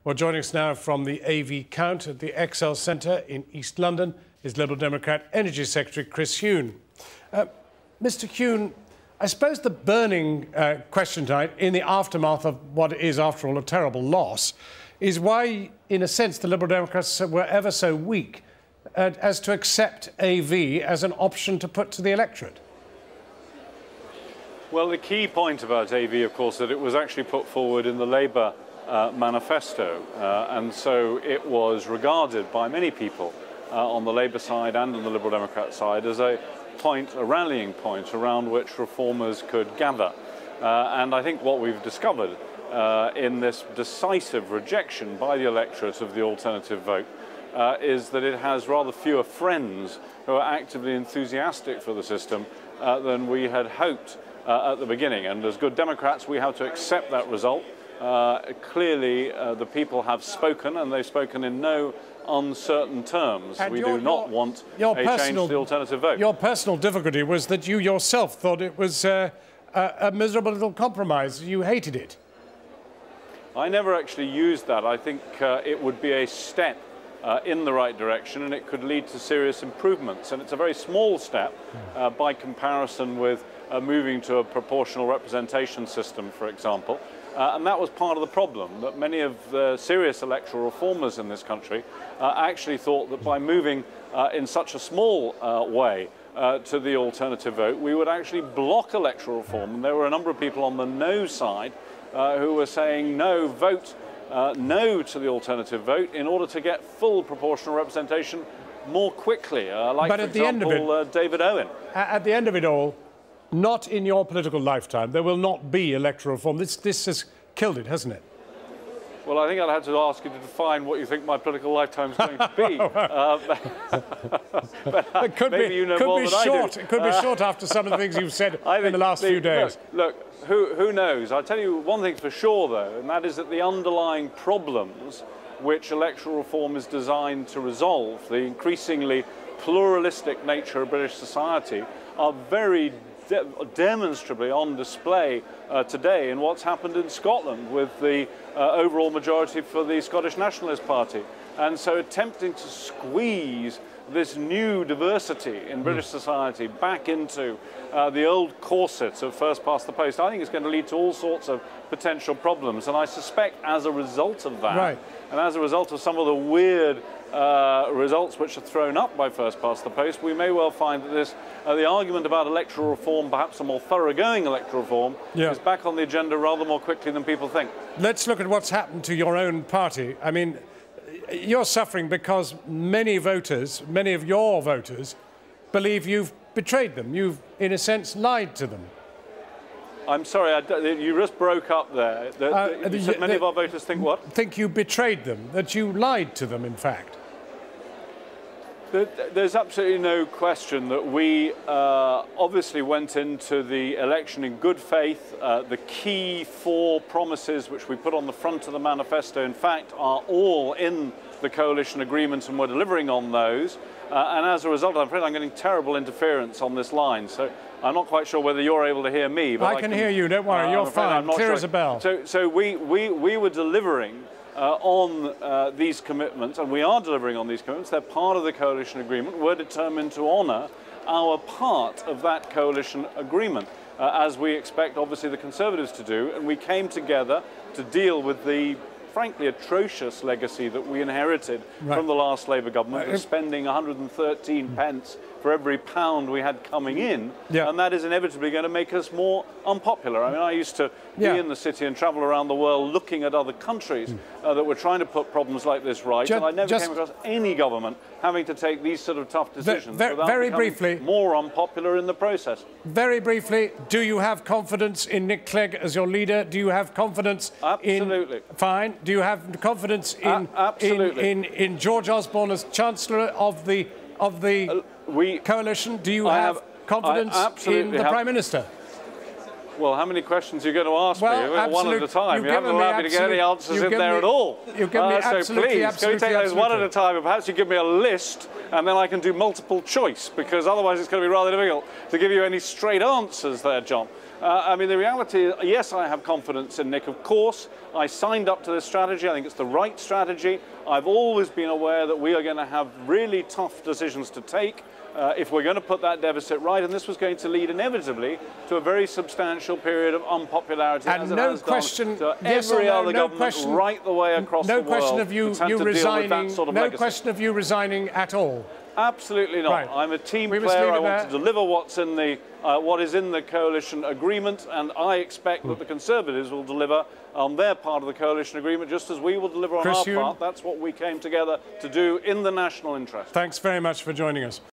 Well, joining us now from the AV Count at the Excel Centre in East London is Liberal Democrat Energy Secretary Chris Huhne. Mr. Huhne, I suppose the burning question tonight, in the aftermath of what is, after all, a terrible loss, is why, in a sense, the Liberal Democrats were ever so weak as to accept AV as an option to put to the electorate. Well, the key point about AV, of course, that it was actually put forward in the Labour manifesto, and so it was regarded by many people on the Labour side and on the Liberal Democrat side as a rallying point around which reformers could gather. And I think what we've discovered in this decisive rejection by the electorate of the alternative vote is that it has rather fewer friends who are actively enthusiastic for the system than we had hoped at the beginning. And as good Democrats, we have to accept that result. Clearly, the people have spoken, and they've spoken in no uncertain terms. We do not want a change to the alternative vote. Your personal difficulty was that you yourself thought it was a miserable little compromise. You hated it. I never actually used that. I think it would be a step in the right direction, and it could lead to serious improvements. And it's a very small step by comparison with moving to a proportional representation system, for example. And that was part of the problem, that many of the serious electoral reformers in this country actually thought that by moving in such a small way to the alternative vote, we would actually block electoral reform. And there were a number of people on the no side who were saying no, vote no to the alternative vote in order to get full proportional representation more quickly, like, for example, David Owen. At the end of it all, not in your political lifetime, there will not be electoral reform. This has killed it, hasn't it? Well, I think I'd have to ask you to define what you think my political lifetime is going to be. But it could maybe be, you know more than I do. It could be short after some of the things you've said in the last few days. Look, who knows? I'll tell you one thing for sure, though, and that is that the underlying problems which electoral reform is designed to resolve, the increasingly pluralistic nature of British society, are very demonstrably on display today in what's happened in Scotland with the overall majority for the Scottish Nationalist Party. And so attempting to squeeze this new diversity in British society back into the old corset of first past the post, I think it's going to lead to all sorts of potential problems. And I suspect as a result of that, and as a result of some of the weird results which are thrown up by first past the post, we may well find that the argument about electoral reform, perhaps a more thoroughgoing electoral reform, is back on the agenda rather more quickly than people think. Let's look at what's happened to your own party. I mean, you're suffering because many voters, many of your voters, believe you've betrayed them. You've, in a sense, lied to them. I'm sorry, you just broke up there. You said many of our voters think what? Think you betrayed them, that you lied to them, in fact. There's absolutely no question that we obviously went into the election in good faith. The key 4 promises which we put on the front of the manifesto, in fact, are all in the coalition agreement, and we're delivering on those. And as a result, I'm afraid I'm getting terrible interference on this line. So I'm not quite sure whether you're able to hear me. But I can hear you, don't worry, you're fine, clear as a bell. So we were delivering on these commitments, and we are delivering on these commitments. They're part of the coalition agreement. We're determined to honour our part of that coalition agreement, as we expect, obviously, the Conservatives to do. And we came together to deal with the frankly atrocious legacy that we inherited from the last Labour government of spending 113 pence for every pound we had coming in, and that is inevitably going to make us more unpopular. I mean, I used to be in the city and travel around the world looking at other countries that were trying to put problems like this right, and I never came across any government having to take these sort of tough decisions without becoming more unpopular in the process. Very briefly, do you have confidence in Nick Clegg as your leader? Do you have confidence Absolutely. Fine. Do you have confidence in George Osborne as Chancellor of the coalition? Do you have confidence in the Prime Minister? Well, how many questions are you going to ask me? One at a time. You haven't allowed me to get any answers in there at all. You've given me so please, can we take those one at a time? And perhaps you give me a list, and then I can do multiple choice, because otherwise it's going to be rather difficult to give you any straight answers there, John. I mean, the reality is, yes, I have confidence in Nick, of course. I signed up to this strategy. I think it's the right strategy. I've always been aware that we are going to have really tough decisions to take if we're going to put that deficit right, and this was going to lead inevitably to a very substantial period of unpopularity, and as it no has question, done to yes every or no, other no government question, right the way across no the question world of you, that's had you to deal with resigning. that sort of No legacy. question of you resigning at all. Absolutely not. Right. I'm a team We must player. leave it I want there. to deliver what's in the what is in the coalition agreement, and I expect that the Conservatives will deliver on their part of the coalition agreement, just as we will deliver on Chris our Huhne. part. That's what we came together to do in the national interest. Thanks very much for joining us.